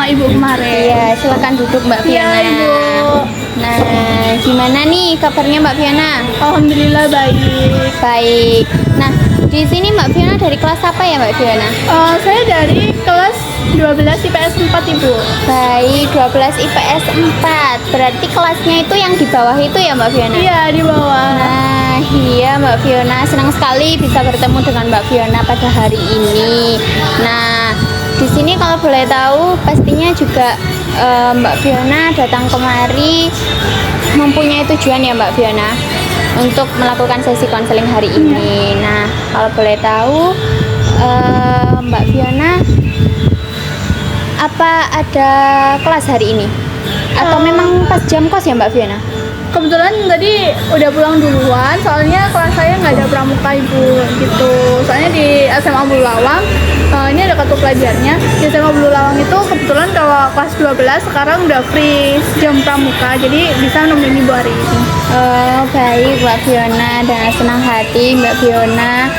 sama Ibu kemarin. Iya, silakan duduk Mbak Iya, Fiona. Ibu. Nah, gimana nih kabarnya Mbak Fiona? Alhamdulillah baik. Baik. Nah, di sini Mbak Fiona dari kelas apa ya Mbak Fiona? Saya dari kelas 12 IPS 4, Ibu. Baik, 12 IPS 4. Berarti kelasnya itu yang di bawah itu ya Mbak Fiona? Iya, di bawah. Nah, iya Mbak Fiona, senang sekali bisa bertemu dengan Mbak Fiona pada hari ini. Nah, di sini kalau boleh tahu, pastinya juga Mbak Fiona datang kemari mempunyai tujuan ya Mbak Fiona untuk melakukan sesi konseling hari ini. Nah, kalau boleh tahu, Mbak Fiona, apa ada kelas hari ini? Atau memang pas jam kos ya Mbak Fiona? Kebetulan tadi udah pulang duluan, soalnya kelas saya nggak ada pramuka, Ibu, gitu. Soalnya di SMA Bulu Lawang, ini ada kartu pelajarnya. Di SMA Bulu Lawang itu kebetulan kalau kelas 12 sekarang udah free jam pramuka, jadi bisa nemenin Ibu hari ini. Oh, baik Mbak Fiona, dengan senang hati Mbak Fiona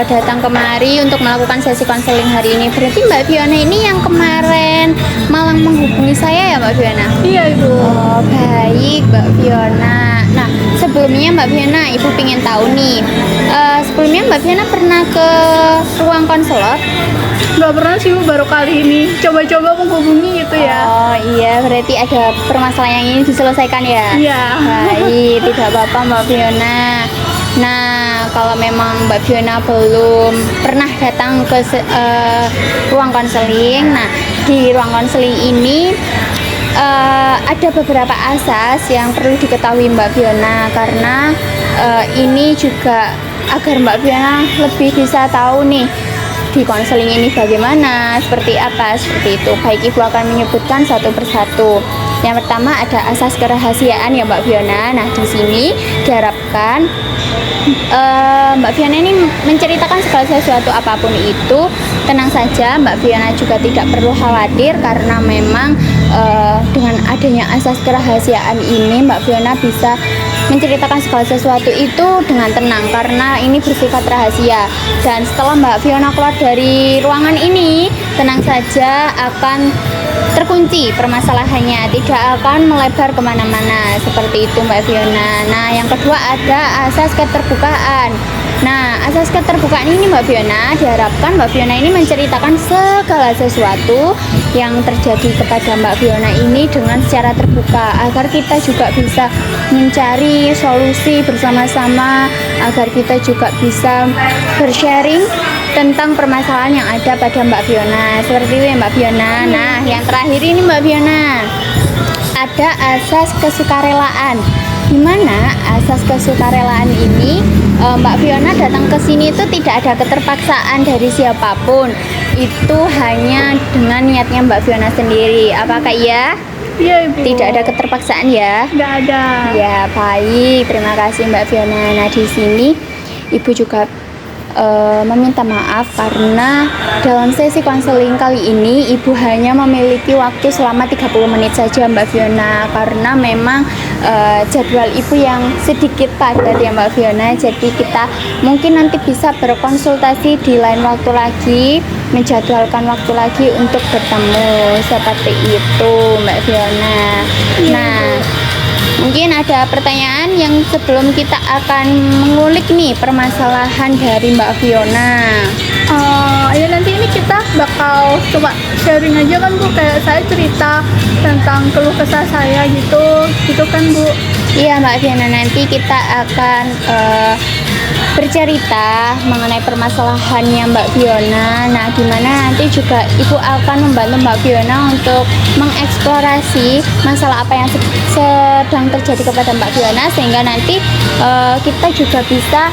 datang kemari untuk melakukan sesi konseling hari ini. Berarti Mbak Fiona ini yang kemarin malang menghubungi saya ya Mbak Fiona? Iya, Ibu. Oh, baik Mbak Fiona. Nah, sebelumnya Mbak Fiona, Ibu pengen tahu nih, sebelumnya Mbak Fiona pernah ke ruang konselor? Nggak pernah sih, Bu, baru kali ini coba-coba menghubungi gitu ya. Oh iya, berarti ada permasalahan yang ini diselesaikan ya? Iya. Baik, tidak apa-apa Mbak Fiona. Nah, kalau memang Mbak Fiona belum pernah datang ke ruang konseling, nah di ruang konseling ini ada beberapa asas yang perlu diketahui Mbak Fiona, karena ini juga agar Mbak Fiona lebih bisa tahu nih di konseling ini bagaimana, seperti apa, seperti itu. Baik, Ibu akan menyebutkan satu persatu. Yang pertama ada asas kerahasiaan ya Mbak Fiona. Nah, di sini diharapkan Mbak Fiona ini menceritakan segala sesuatu apapun itu, tenang saja, Mbak Fiona juga tidak perlu khawatir, karena memang dengan adanya asas kerahasiaan ini Mbak Fiona bisa menceritakan segala sesuatu itu dengan tenang, karena ini bersifat rahasia. Dan setelah Mbak Fiona keluar dari ruangan ini, tenang saja, akan terkunci permasalahannya, tidak akan melebar kemana-mana, seperti itu Mbak Fiona. Nah, yang kedua ada asas keterbukaan. Nah, asas keterbukaan ini Mbak Fiona, diharapkan Mbak Fiona ini menceritakan segala sesuatu yang terjadi kepada Mbak Fiona ini dengan secara terbuka, agar kita juga bisa mencari solusi bersama-sama, agar kita juga bisa bersharing tentang permasalahan yang ada pada Mbak Fiona. Seperti itu ya Mbak Fiona. Nah, yang terakhir ini Mbak Fiona, ada asas kesukarelaan. Di mana asas kesukarelaan ini Mbak Fiona datang ke sini itu tidak ada keterpaksaan dari siapapun. Itu hanya dengan niatnya Mbak Fiona sendiri. Apakah iya? Iya, Ibu. Tidak ada keterpaksaan ya? Nggak ada. Ya, baik. Terima kasih Mbak Fiona. Nah, di sini Ibu juga meminta maaf karena dalam sesi konseling kali ini Ibu hanya memiliki waktu selama 30 menit saja Mbak Fiona, karena memang jadwal Ibu yang sedikit padat ya Mbak Fiona. Jadi kita mungkin nanti bisa berkonsultasi di lain waktu lagi, menjadwalkan waktu lagi untuk bertemu, seperti itu Mbak Fiona. Nah, mungkin ada pertanyaan yang sebelum kita akan mengulik nih permasalahan dari Mbak Fiona. Ya nanti ini kita bakal coba sharing aja kan, Bu, kayak saya cerita tentang keluh kesah saya gitu kan, Bu. Iya Mbak Fiona, nanti kita akan bercerita mengenai permasalahannya Mbak Fiona. Nah, gimana nanti juga Ibu akan membantu Mbak Fiona untuk mengeksplorasi masalah apa yang sedang terjadi kepada Mbak Fiona, sehingga nanti kita juga bisa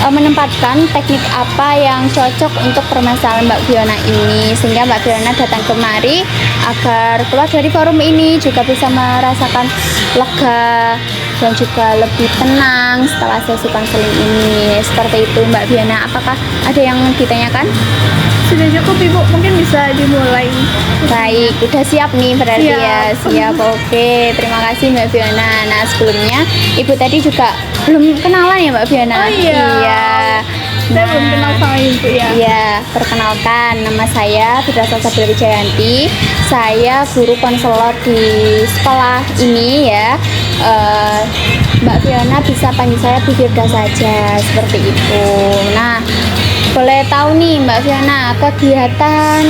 menempatkan teknik apa yang cocok untuk permasalahan Mbak Fiona ini, sehingga Mbak Fiona datang kemari agar keluar dari forum ini juga bisa merasakan lega dan juga lebih tenang setelah sesi konseling ini. Seperti itu Mbak Fiona. Apakah ada yang ditanyakan? Sudah cukup, Ibu, mungkin bisa dimulai. Baik, udah siap nih berarti ya. Siap, oke. Terima kasih Mbak Fiona. Nah, sebelumnya Ibu tadi juga belum kenalan ya Mbak Fiona? Oh iya. Iya. Saya belum kenal sama ibu ya. Iya, perkenalkan, nama saya Fitria Salsabila Wijayanti. Saya guru konselor di sekolah ini ya. Mbak Fiona bisa panggil saya Bu Firda saja, seperti itu. Nah, boleh tahu nih Mbak Fiona, kegiatan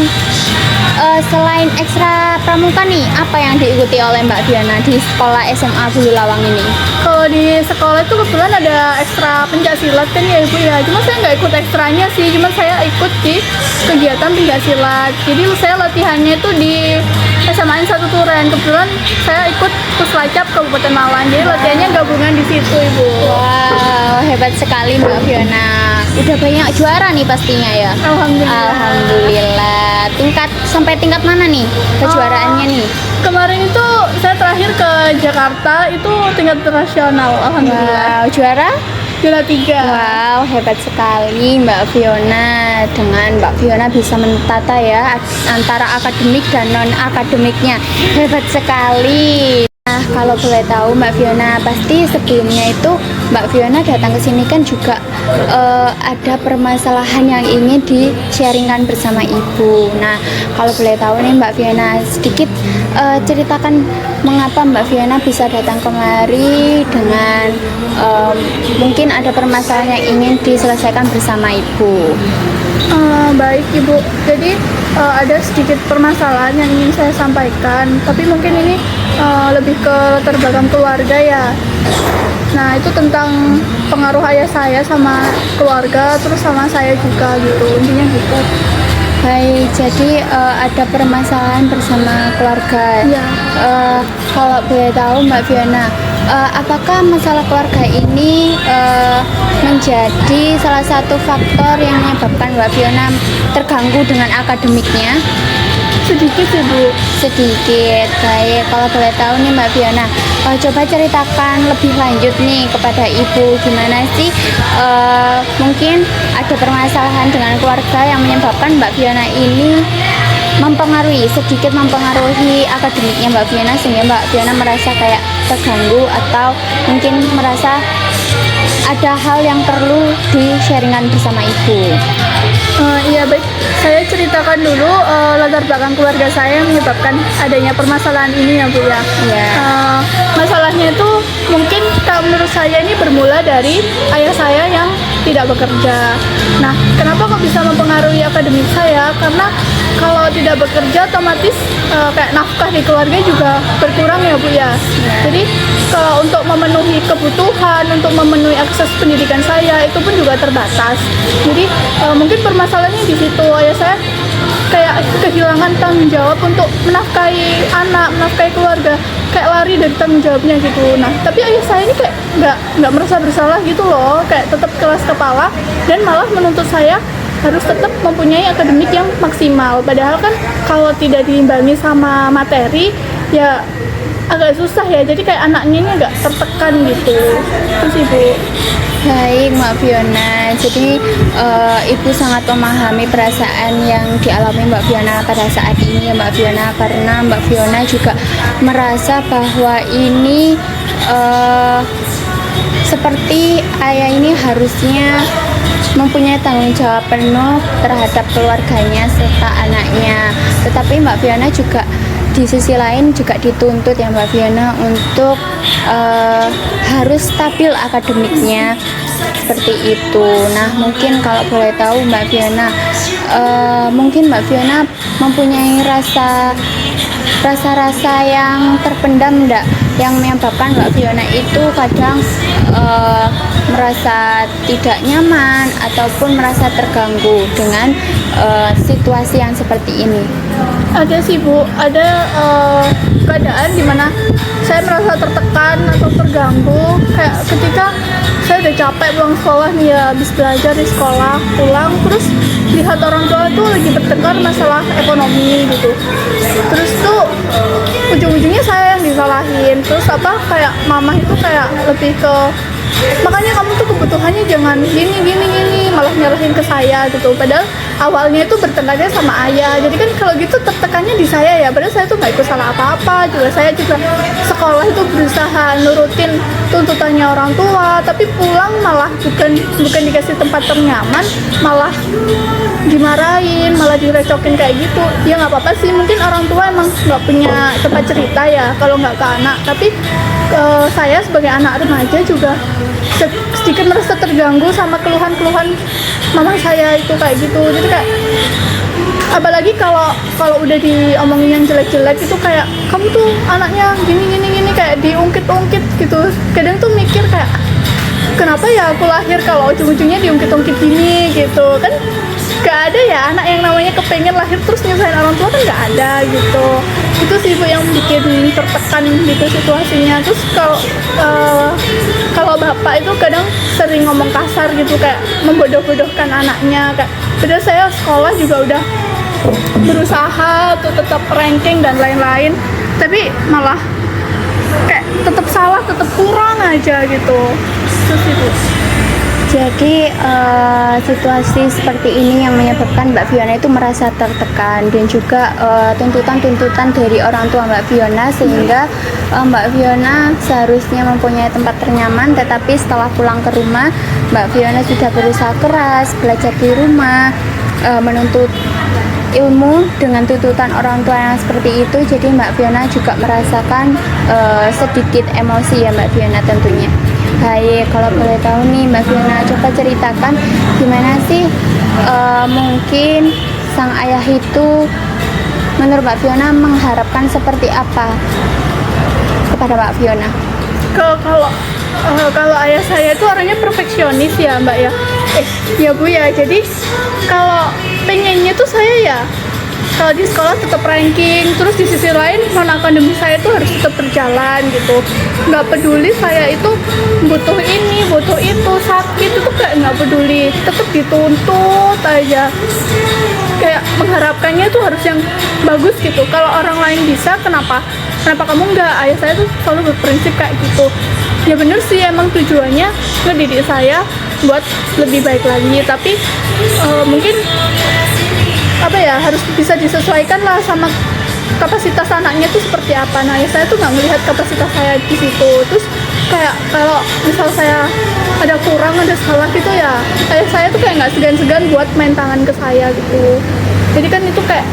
selain ekstra pramuka nih, apa yang diikuti oleh Mbak Fiona di sekolah SMA Bulu Lawang ini? Kalau di sekolah itu kebetulan ada ekstra pencak silat kan ya ibu ya. Cuma saya nggak ikut ekstranya sih, cuma saya ikut di kegiatan pencak silat. Jadi saya latihannya itu di SMA 1 Turen. Kebetulan saya ikut Puslacap Kabupaten Malang. Jadi latihannya gabungan di situ ibu. Wow, hebat sekali Mbak Fiona. Udah banyak juara nih pastinya ya. Alhamdulillah. Alhamdulillah. Sampai tingkat mana nih kejuaraannya nih? Kemarin itu saya terakhir ke Jakarta itu tingkat internasional. Alhamdulillah. Wow, juara? Juara 3. Wow, hebat sekali Mbak Fiona. Dengan Mbak Fiona bisa mentata ya antara akademik dan non akademiknya. Hebat sekali. Nah, kalau boleh tahu Mbak Fiona, pasti sebelumnya itu Mbak Fiona datang ke sini kan juga ada permasalahan yang ingin di-sharingkan bersama Ibu. Nah, kalau boleh tahu nih Mbak Fiona, sedikit ceritakan mengapa Mbak Fiona bisa datang kemari dengan mungkin ada permasalahan yang ingin diselesaikan bersama Ibu. Baik ibu, jadi ada sedikit permasalahan yang ingin saya sampaikan, tapi mungkin ini lebih ke latar belakang keluarga ya. Nah itu tentang pengaruh ayah saya sama keluarga, terus sama saya juga gitu, intinya gitu. Baik, jadi ada permasalahan bersama keluarga. Iya. Kalau boleh tahu Mbak Fiona, apakah masalah keluarga ini menjadi salah satu faktor yang menyebabkan Mbak Fiona terganggu dengan akademiknya? Sedikit sih bu. Sedikit. Baik, kalau boleh tahu nih Mbak Fiona, coba ceritakan lebih lanjut nih kepada Ibu, gimana sih mungkin ada permasalahan dengan keluarga yang menyebabkan Mbak Fiona ini sedikit mempengaruhi akademiknya Mbak Fiona, sehingga Mbak Fiona merasa kayak terganggu atau mungkin merasa ada hal yang perlu di-sharingkan bersama Ibu. Iya baik, saya ceritakan dulu latar belakang keluarga saya yang menyebabkan adanya permasalahan ini ya bu ya. Iya. Masalahnya itu mungkin kalau menurut saya ini bermula dari ayah saya yang tidak bekerja. Nah, kenapa kok bisa mempengaruhi akademik saya? Karena kalau tidak bekerja otomatis kayak nafkah di keluarga juga berkurang ya bu ya. Jadi kalau untuk memenuhi kebutuhan, untuk memenuhi akses pendidikan saya itu pun juga terbatas. Jadi mungkin permasalahannya di situ, ayah saya kayak kehilangan tanggung jawab untuk menafkahi anak, menafkahi keluarga, kayak lari dari tanggung jawabnya gitu. Nah, tapi ayah saya ini kayak nggak merasa bersalah gitu loh, kayak tetap keras kepala dan malah menuntut saya harus tetap mempunyai akademik yang maksimal. Padahal kan kalau tidak diimbangi sama materi ya agak susah ya, jadi kayak anaknya ini agak tertekan gitu. Itu sih bu. Baik Mbak Fiona, jadi Ibu sangat memahami perasaan yang dialami Mbak Fiona pada saat ini ya Mbak Fiona, karena Mbak Fiona juga merasa bahwa ini seperti ayah ini harusnya mempunyai tanggung jawab penuh terhadap keluarganya serta anaknya. Tetapi Mbak Fiona juga di sisi lain juga dituntut ya Mbak Fiona untuk harus stabil akademiknya, seperti itu. Nah, mungkin kalau boleh tahu Mbak Fiona, mungkin Mbak Fiona mempunyai rasa-rasa yang terpendam enggak, yang menyebabkan Mbak Fiona itu kadang merasa tidak nyaman ataupun merasa terganggu dengan situasi yang seperti ini. Ada sih bu, ada keadaan dimana saya merasa tertekan atau terganggu, kayak ketika saya udah capek pulang sekolah nih ya, habis belajar di sekolah, pulang terus lihat orang tua tuh lagi bertengkar masalah ekonomi gitu, terus tuh ujung-ujungnya saya yang disalahin. Terus kayak mama itu kayak lebih ke makanya kamu tuh kebutuhannya jangan gini, malah nyalahin ke saya gitu. Padahal awalnya itu bertengkarnya sama ayah, jadi kan kalau gitu tertekannya di saya ya, padahal saya tuh nggak ikut salah apa-apa juga. Saya juga sekolah itu berusaha nurutin tuntutannya orang tua, tapi pulang malah bukan dikasih tempat ternyaman, malah dimarahin, malah direcokin kayak gitu. Ya nggak apa-apa sih, mungkin orang tua emang nggak punya tempat cerita ya kalau nggak ke anak, tapi saya sebagai anak remaja juga sedikit merasa terganggu sama keluhan-keluhan mama saya itu kayak gitu. Jadi kayak apalagi kalau udah diomongin yang jelek-jelek itu kayak kamu tuh anaknya gini kayak diungkit-ungkit gitu. Kadang tuh mikir kayak kenapa ya aku lahir kalau ujung-ujungnya diungkit-ungkit gini gitu kan. Gak ada ya anak yang namanya kepengen lahir terus nyusahin orang tua, kan gak ada gitu. Itu sih Bu yang bikin tertekan gitu situasinya. Terus kalau bapak itu kadang sering ngomong kasar gitu, kayak membodoh-bodohkan anaknya. Kayak padahal saya sekolah juga udah berusaha untuk tetap ranking dan lain-lain, tapi malah kayak tetap salah, tetap kurang aja gitu. Terus itu. Jadi situasi seperti ini yang menyebabkan Mbak Fiona itu merasa tertekan, dan juga tuntutan-tuntutan dari orang tua Mbak Fiona, sehingga Mbak Fiona seharusnya mempunyai tempat ternyaman, tetapi setelah pulang ke rumah Mbak Fiona sudah berusaha keras belajar di rumah, menuntut ilmu dengan tuntutan orang tua yang seperti itu. Jadi Mbak Fiona juga merasakan sedikit emosi ya Mbak Fiona tentunya. Baik, kalau boleh tahu nih Mbak Fiona, coba ceritakan gimana sih mungkin sang ayah itu menurut Mbak Fiona mengharapkan seperti apa kepada Mbak Fiona? Kalau ayah saya itu orangnya perfeksionis ya Mbak ya. Ya Bu ya, jadi kalau pengennya tuh saya ya kalau di sekolah tetap ranking, terus di sisi lain non akademik saya itu harus tetap berjalan gitu. Nggak peduli saya itu butuh ini, butuh itu, sakit itu kayak nggak peduli, tetap dituntut aja. Kayak mengharapkannya tuh harus yang bagus gitu. Kalau orang lain bisa, kenapa kamu nggak? Ayah saya tuh selalu berprinsip kayak gitu. Ya bener sih, emang tujuannya ngedidik saya buat lebih baik lagi, tapi mungkin apa ya, harus bisa disesuaikan lah sama kapasitas anaknya tuh seperti apa. Nah ya saya tuh nggak melihat kapasitas saya di situ. Terus kayak kalau misal saya ada kurang, ada salah gitu ya, ayah saya tuh kayak nggak segan-segan buat main tangan ke saya gitu. Jadi kan itu kayak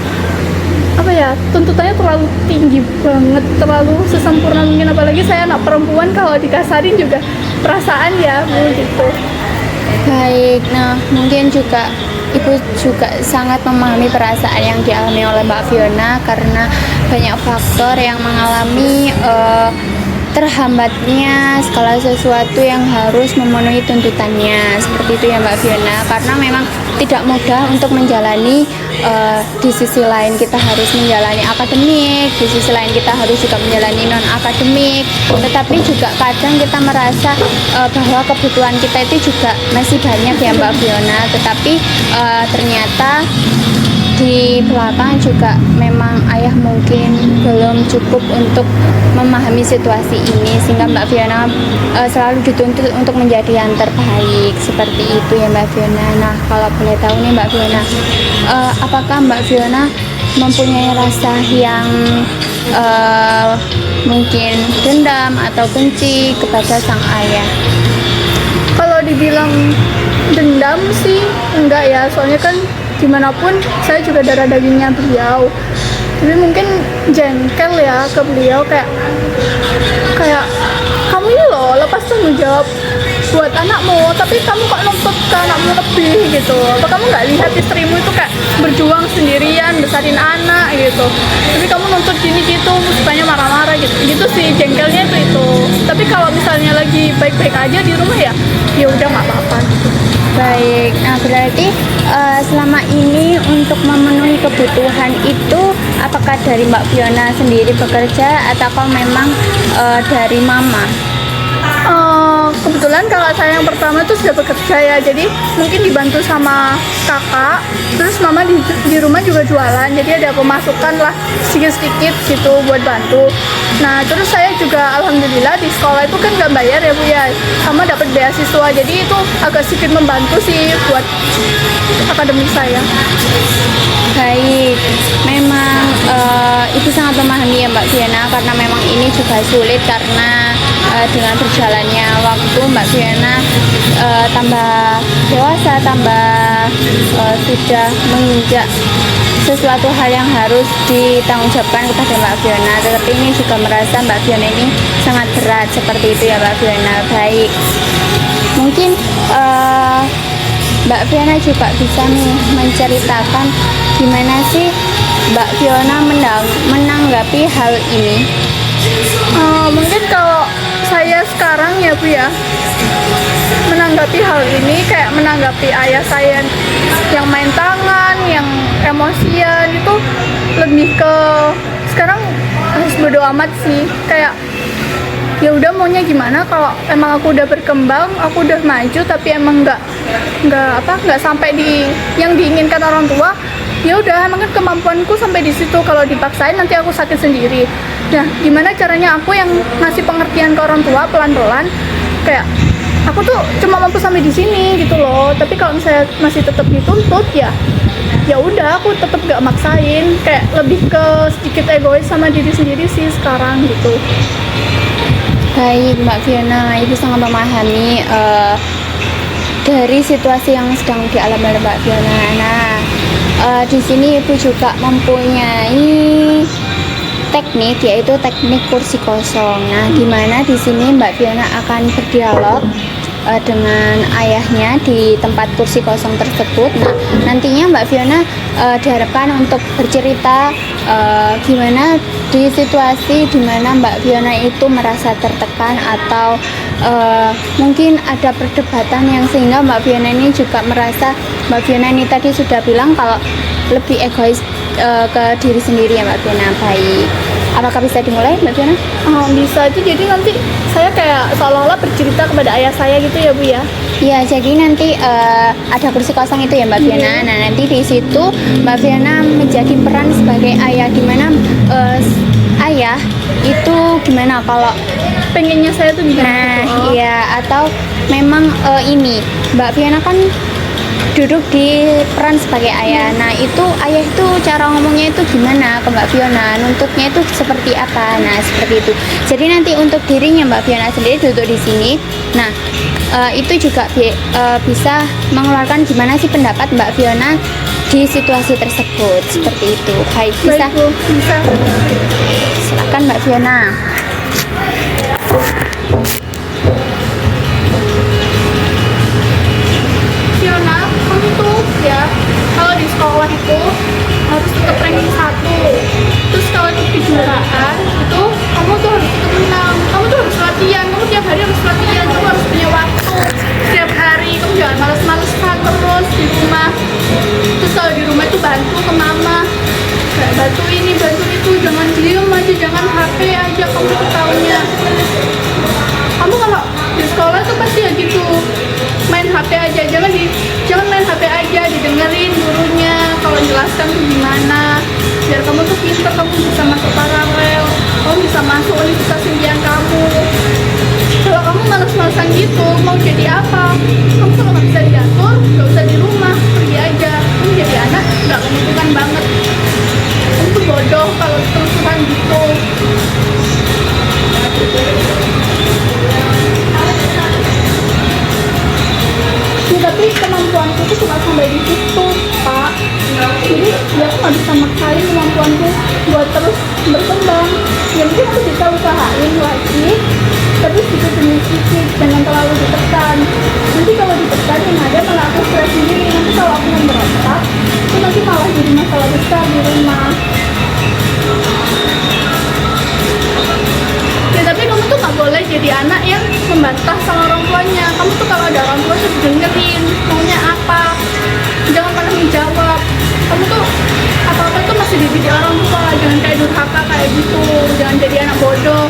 apa ya, tuntutannya terlalu tinggi banget, terlalu sesempurna mungkin. Apalagi saya anak perempuan, kalau dikasarin juga perasaan ya Bu gitu. Baik, nah mungkin juga Ibu juga sangat memahami perasaan yang dialami oleh Mbak Fiona, karena banyak faktor yang mengalami terhambatnya segala sesuatu yang harus memenuhi tuntutannya, seperti itu ya Mbak Fiona. Karena memang tidak mudah untuk menjalani, di sisi lain kita harus menjalani akademik, di sisi lain kita harus juga menjalani non akademik, tetapi juga kadang kita merasa bahwa kebutuhan kita itu juga masih banyak ya Mbak Fiona. Tetapi ternyata di belakang juga memang ayah mungkin belum cukup untuk memahami situasi ini, sehingga Mbak Fiona selalu dituntut untuk menjadi yang terbaik, seperti itu ya Mbak Fiona. Nah kalau boleh tahu nih Mbak Fiona, apakah Mbak Fiona mempunyai rasa yang mungkin dendam atau benci kepada sang ayah? Kalau dibilang dendam sih enggak ya, soalnya kan gimana pun saya juga darah dagingnya beliau. Tapi mungkin jengkel ya ke beliau, kayak kamu ini loh lepas tanggung jawab buat anakmu, tapi kamu kok nuntut ke anakmu lebih gitu. Apa kamu nggak lihat istrimu itu kayak berjuang sendirian besarin anak gitu, tapi kamu nuntut gini gitu, sukanya marah-marah gitu. Gitu sih jengkelnya itu. Tapi kalau misalnya lagi baik-baik aja di rumah ya udah nggak apa-apa gitu. Baik, nah berarti selama ini untuk memenuhi kebutuhan itu apakah dari Mbak Fiona sendiri bekerja atau memang dari mama? Kebetulan kebetulan kakak saya yang pertama itu sudah bekerja ya, jadi mungkin dibantu sama kakak. Terus mama di rumah juga jualan, jadi ada pemasukan lah sedikit-sedikit gitu buat bantu. Nah terus saya juga alhamdulillah di sekolah itu kan nggak bayar ya Bu ya, sama dapat beasiswa, jadi itu agak sedikit membantu sih buat akademik saya. Baik, memang Ibu sangat memahami ya Mbak Fiona, karena memang ini juga sulit karena dengan berjalannya waktu Mbak Fiona tambah dewasa, tambah sudah menginjak sesuatu hal yang harus ditanggungjawabkan kepada Mbak Fiona. Tetapi ini juga merasa Mbak Fiona ini sangat berat seperti itu ya Mbak Fiona. Baik, mungkin Mbak Fiona juga bisa nih menceritakan gimana sih Mbak Fiona menanggapi hal ini. Mungkin kalau saya sekarang ya Bu ya, menanggapi hal ini kayak menanggapi ayah saya yang main tangan, yang emosian, itu lebih ke sekarang harus bodo amat sih. Kayak ya udah maunya gimana, kalau emang aku udah berkembang, aku udah maju, tapi emang nggak sampai di yang diinginkan orang tua, ya udah emang kan kemampuanku sampai di situ. Kalau dipaksain nanti aku sakit sendiri. Nah gimana caranya aku yang ngasih pengertian ke orang tua pelan-pelan, kayak aku tuh cuma mampu sampai di sini gitu loh. Tapi kalau misalnya masih tetap dituntut, ya udah aku tetap gak maksain. Kayak lebih ke sedikit egois sama diri sendiri sih sekarang gitu. Baik Mbak Fiona, Ibu sangat memahami dari situasi yang sedang dialami oleh Mbak Fiona. Nah, di sini Ibu juga mempunyai teknik, yaitu teknik kursi kosong. Nah, di mana di sini Mbak Fiona akan berdialog dengan ayahnya di tempat kursi kosong tersebut. Nah, nantinya Mbak Fiona diharapkan untuk bercerita gimana di situasi di mana Mbak Fiona itu merasa tertekan, atau mungkin ada perdebatan yang sehingga Mbak Fiona ini juga merasa Mbak Fiona ini tadi sudah bilang kalau lebih egois ke diri sendiri ya Mbak Fiona. Baik, apakah bisa dimulai Mbak Fiona? Bisa aja, jadi nanti saya kayak seolah-olah bercerita kepada ayah saya gitu ya Bu ya. Ya, jadi nanti ada kursi kosong itu ya Mbak Fiona. Nah, nanti di situ Mbak Fiona menjadi peran sebagai ayah, dimana ayah itu gimana kalau Pengennya saya tuh gimana nah gitu. iya, atau memang ini Mbak Fiona kan duduk di peran sebagai ayah. Nah, itu ayah itu cara ngomongnya itu gimana ke Mbak Fiona, nuntutnya itu seperti apa. Nah, seperti itu. Jadi nanti untuk dirinya Mbak Fiona sendiri duduk di sini. Nah, itu juga bisa mengeluarkan gimana sih pendapat Mbak Fiona di situasi tersebut. Seperti itu. Baik, bisa. Baik, Bu. Bisa. Silakan Mbak Fiona. Fiona, kamu tuh ya kalau di sekolah itu harus tetap ranking 1. Terus kalau ikut kejuaraan itu kamu tuh harus tetap menang. Kamu tuh harus latihan, kamu tiap hari harus latihan, kamu harus punya waktu setiap hari. Kamu jangan males-malesan terus di rumah. Terus kalau di rumah itu bantu ke mama, kayak bantu ini bantu itu, jangan diem aja, jangan HP aja kamu tuh taunya. Kamu kalau di sekolah tuh pasti ya gitu, main HP aja, jangan main HP aja, didengerin gurunya kalau jelaskan tuh gimana, biar kamu tuh pinter, kamu bisa masuk paralel, kamu bisa masuk universitas impian kamu. Kalau kamu males-malesan gitu, mau jadi apa? Kamu kalau nggak bisa diatur, nggak usah di rumah, pergi aja. Kamu jadi anak nggak menguntungkan banget. Kamu tuh bodoh kalau terus-terusan gitu. Ya, tapi kemampuanku tuh cuma sampai di situ, Pak. Jadi ya aku nggak bisa maksain kemampuanku buat terus berkembang. Ya mungkin aku bisa usahain lagi, tapi sedikit demi sedikit, jangan terlalu ditekan. Nanti kalau ditekan yang ada malah aku stres sendiri. Nanti kalau aku memberontak, itu nanti malah jadi masalah besar di rumah. Ya tapi kamu tuh nggak boleh jadi anak yang membantah sama orang tuanya. Kamu tuh kalau ada orang tua tuh dengerin maunya apa, jangan pernah menjawab. Kamu tuh apa-apa tuh masih dididik orang tua, jangan kayak durhaka kayak gitu, jangan jadi anak bodoh.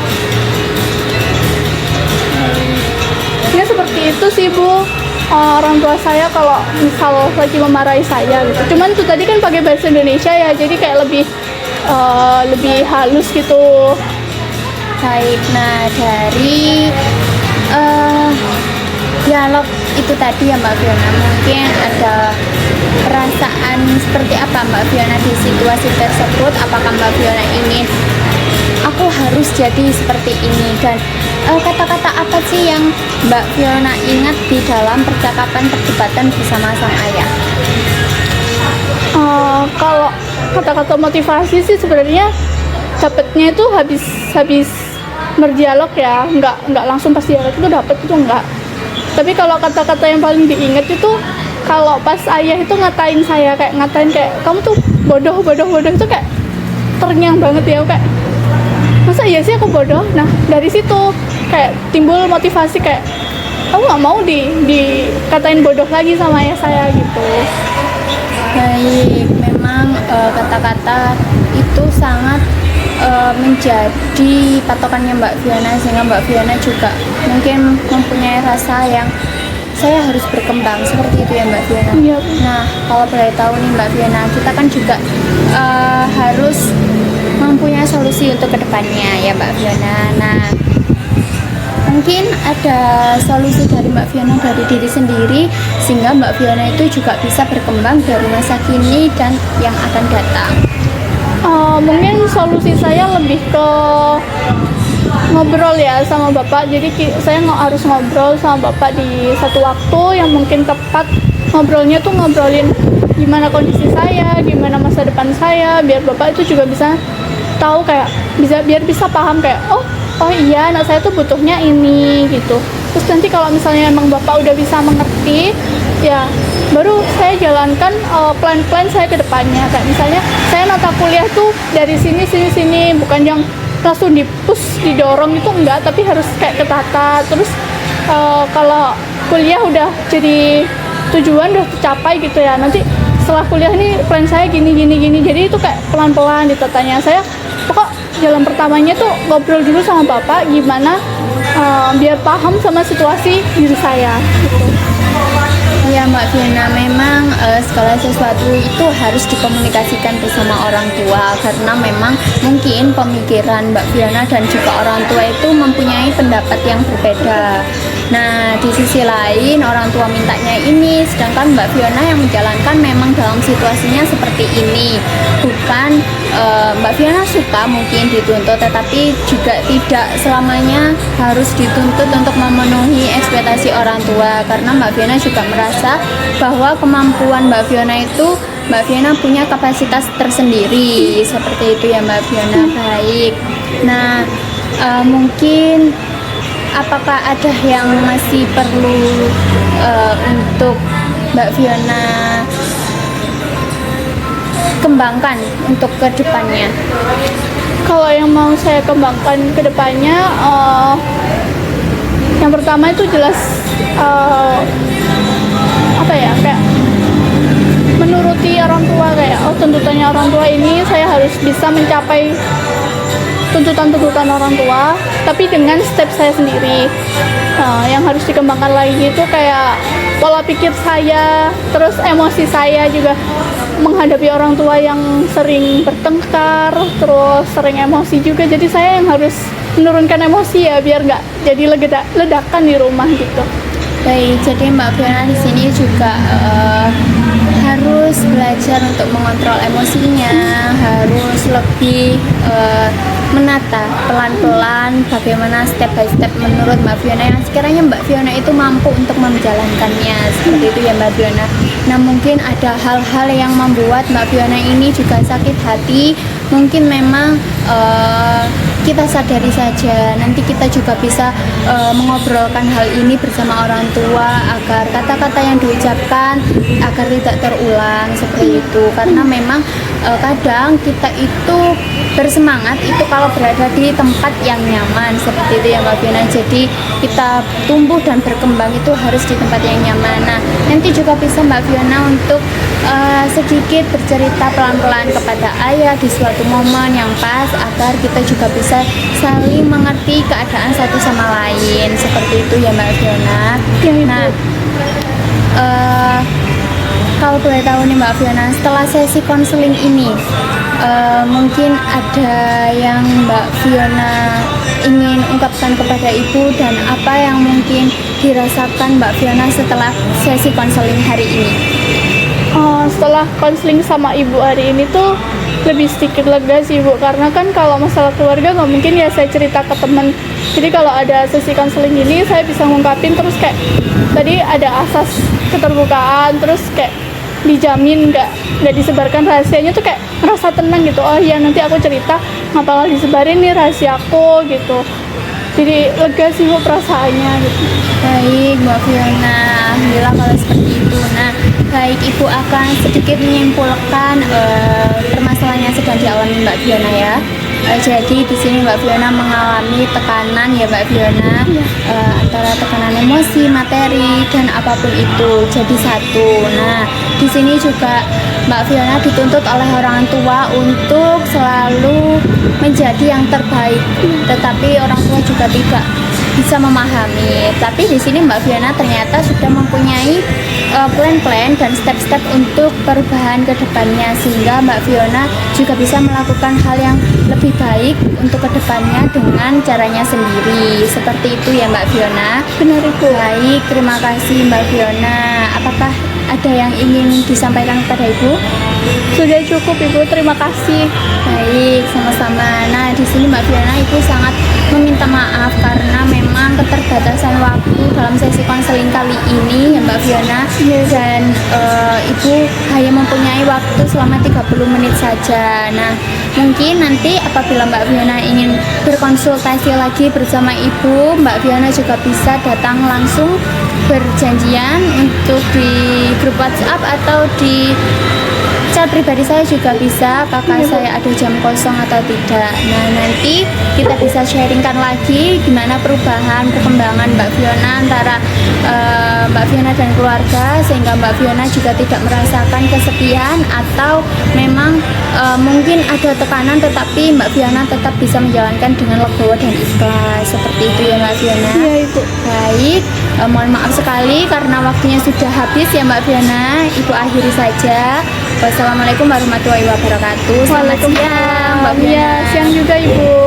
Ya seperti gitu sih Bu, orang tua saya kalau misal lagi memarahi saya gitu. Cuman itu tadi kan pakai bahasa Indonesia ya, jadi kayak lebih halus gitu. Baik, nah dari dialog itu tadi ya Mbak Fiona, mungkin ada perasaan seperti apa Mbak Fiona di situasi tersebut? Apakah Mbak Fiona ingin aku harus jadi seperti ini, dan kata-kata apa sih yang Mbak Fiona ingat di dalam percakapan perdebatan bersama sang ayah? Kalau kata-kata motivasi sih sebenarnya dapatnya itu habis berdialog ya, nggak langsung pas dialog itu dapat itu enggak. Tapi kalau kata-kata yang paling diingat itu kalau pas ayah itu ngatain saya, kayak ngatain kayak kamu tuh bodoh itu kayak terngiang banget ya, kayak masa iya sih aku bodoh. Nah dari situ kayak timbul motivasi kayak aku nggak mau dikatain bodoh lagi sama ayah saya gitu. Baik, memang kata-kata itu sangat menjadi patokannya Mbak Fiona, sehingga Mbak Fiona juga mungkin mempunyai rasa yang saya harus berkembang seperti itu ya Mbak Fiona. Iya. Nah, kalau boleh tahu nih Mbak Fiona, kita kan juga harus mempunyai solusi untuk kedepannya ya Mbak Fiona. Nah, mungkin ada solusi dari Mbak Fiona dari diri sendiri sehingga Mbak Fiona itu juga bisa berkembang dari masa kini dan yang akan datang. Mungkin solusi saya lebih ke ngobrol ya sama bapak. Jadi saya harus ngobrol sama bapak di satu waktu yang mungkin tepat. Ngobrolnya tuh ngobrolin gimana kondisi saya, gimana masa depan saya, biar bapak itu juga bisa tahu, kayak biar bisa paham kayak oh iya anak saya tuh butuhnya ini gitu. Terus nanti kalau misalnya emang bapak udah bisa mengerti ya baru saya jalankan plan-plan saya ke depannya. Kayak misalnya saya nata kuliah tuh dari sini, bukan yang langsung didorong itu enggak, tapi harus kayak ketata. Terus kalau kuliah udah jadi tujuan udah tercapai gitu ya, nanti setelah kuliah nih plan saya gini. Jadi itu kayak pelan-pelan ditatanya. Saya pokok jalan pertamanya tuh ngobrol dulu sama bapak gimana biar paham sama situasi diri saya gitu. Ya Mbak Fiona, memang segala sesuatu itu harus dikomunikasikan bersama orang tua, karena memang mungkin pemikiran Mbak Fiona dan juga orang tua itu mempunyai pendapat yang berbeda. Nah, di sisi lain orang tua mintanya ini, sedangkan Mbak Fiona yang menjalankan memang dalam situasinya seperti ini. Bukan Mbak Fiona suka mungkin dituntut, tetapi juga tidak selamanya harus dituntut untuk memenuhi ekspektasi orang tua, karena Mbak Fiona juga merasa bahwa kemampuan Mbak Fiona itu Mbak Fiona punya kapasitas tersendiri seperti itu ya Mbak Fiona. Baik, nah mungkin apakah ada yang masih perlu untuk Mbak Fiona kembangkan untuk kedepannya? Kalau yang mau saya kembangkan ke depannya, yang pertama itu jelas kayak menuruti orang tua, kayak tuntutannya orang tua ini saya harus bisa mencapai tuntutan orang tua, tapi dengan step saya sendiri. Yang harus dikembangkan lagi itu kayak pola pikir saya, terus emosi saya juga menghadapi orang tua yang sering bertengkar, terus sering emosi juga. Jadi saya yang harus menurunkan emosi ya, biar nggak jadi ledakan di rumah gitu. Baik, jadi Mbak Fiona di sini juga harus belajar untuk mengontrol emosinya, harus lebih menata pelan-pelan bagaimana step by step menurut Mbak Fiona yang sekiranya Mbak Fiona itu mampu untuk menjalankannya, seperti itu ya Mbak Fiona. Nah, mungkin ada hal-hal yang membuat Mbak Fiona ini juga sakit hati, mungkin memang kita sadari saja, nanti kita juga bisa mengobrolkan hal ini bersama orang tua agar kata-kata yang diucapkan agar tidak terulang seperti itu. Karena memang kadang kita itu bersemangat itu kalau berada di tempat yang nyaman seperti itu ya Mbak Fiona. Jadi kita tumbuh dan berkembang itu harus di tempat yang nyaman. Nah, nanti juga bisa Mbak Fiona untuk sedikit bercerita pelan-pelan kepada ayah di suatu momen yang pas agar kita juga bisa saling mengerti keadaan satu sama lain seperti itu ya Mbak Fiona. Ya, Ibu. Nah, kalau boleh tahu nih Mbak Fiona, setelah sesi konseling ini mungkin ada yang Mbak Fiona ingin ungkapkan kepada Ibu dan apa yang mungkin dirasakan Mbak Fiona setelah sesi konseling hari ini? Setelah konseling sama ibu hari ini tuh lebih sedikit lega sih Bu, karena kan kalau masalah keluarga nggak mungkin ya saya cerita ke temen. Jadi kalau ada sesi konseling ini saya bisa ngungkapin, terus kayak tadi ada asas keterbukaan, terus kayak dijamin nggak disebarkan rahasianya, tuh kayak ngerasa tenang gitu. Oh iya, nanti aku cerita nggak bakal disebarin nih rahasiaku gitu. Jadi lega sih Bu perasaannya gitu. Baik Mbak Fiona, alhamdulillah kalau seperti itu. Nah, baik Ibu akan sedikit menyimpulkan permasalahan yang sedang dialami Mbak Fiona ya. Jadi di sini Mbak Fiona mengalami tekanan ya Mbak Fiona, antara tekanan emosi, materi dan apapun itu jadi satu. Nah, di sini juga Mbak Fiona dituntut oleh orang tua untuk selalu menjadi yang terbaik, tetapi orang tua juga tidak bisa memahami. Tapi di sini Mbak Fiona ternyata sudah mempunyai plan-plan dan step-step untuk perubahan ke depannya, sehingga Mbak Fiona juga bisa melakukan hal yang lebih baik untuk kedepannya dengan caranya sendiri. Seperti itu ya Mbak Fiona. Benar Ibu. Baik, terima kasih Mbak Fiona. Apakah ada yang ingin disampaikan kepada Ibu? Sudah cukup Ibu, terima kasih. Baik, sama-sama. Nah, di sini Mbak Fiona Ibu sangat meminta maaf karena memang keterbatasan waktu dalam sesi konseling kali ini ya Mbak Fiona. Dan Ibu hanya mempunyai waktu selama 30 menit saja. Nah, mungkin nanti apabila Mbak Fiona ingin berkonsultasi lagi bersama Ibu, Mbak Fiona juga bisa datang langsung berjanjian untuk di grup WhatsApp atau di chat pribadi saya juga bisa, apakah saya ada jam kosong atau tidak. Nah, nanti kita bisa sharingkan lagi gimana perubahan, perkembangan Mbak Fiona antara Mbak Fiona dan keluarga, sehingga Mbak Fiona juga tidak merasakan kesepian atau memang mungkin ada tekanan, tetapi Mbak Fiona tetap bisa menjalankan dengan legowo dan ikhlas. Seperti itu ya Mbak Fiona. Iya Ibu. Baik, mohon maaf sekali karena waktunya sudah habis ya Mbak Fiona. Ibu akhiri saja. Wassalamualaikum warahmatullahi wabarakatuh. Selamat siang Mbak Fiona. Iya, siang juga Ibu.